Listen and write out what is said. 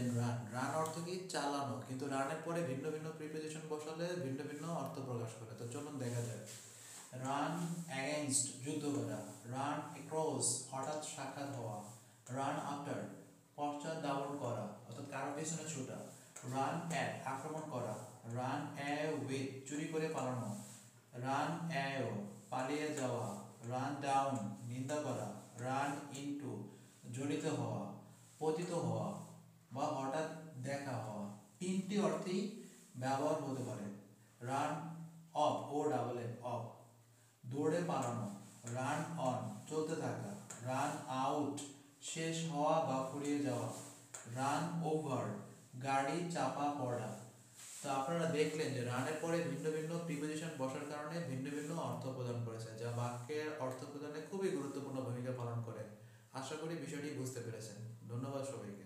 দেন run. Run অর্থ কি? চালানো, কিন্তু রানের পরে ভিন্ন ভিন্ন প্রিপোজিশন বসালে ভিন্ন ভিন্ন অর্থ প্রকাশ করে। তো চলুন দেখা যায়। রান অ্যাগেনস্ট, যুদ্ধ করা। রান অ্যাক্রস, হঠাৎ সাক্ষাৎ হওয়া। রান আফটার, পশ্চাৎ ধাবন করা অর্থাৎ কারো পেছনে ছোটা। রান অ্যাট, আক্রমণ করা। রান অ্যাওয়ে, চুরি করে পালানো। রান অ্যাও, পালিয়ে যাওয়া। রান ডাউন, নিন্দা করা। রান ইনটু, জড়িত হওয়া, পতিত হওয়া বা হঠাৎ দেখা হওয়া। তিনটি অর্থেই ব্যবহার হতে পারে। Run off, O double F, off, দৌড়ে পালানো। রান অন, চলতে থাকা। রান আউট, শেষ হওয়া বা ফুরিয়ে যাওয়া। রান ওভার, গাড়ি চাপা পড়া। তো আপনারা দেখলেন যে রানের পরে ভিন্ন ভিন্ন প্রিপোজিশন বসার কারণে ভিন্ন ভিন্ন অর্থ প্রদান করেছে, যা বাক্যের অর্থ প্রদানে খুবই গুরুত্বপূর্ণ ভূমিকা পালন করে। আশা করি বিষয়টি বুঝতে পেরেছেন। ধন্যবাদ সবাইকে।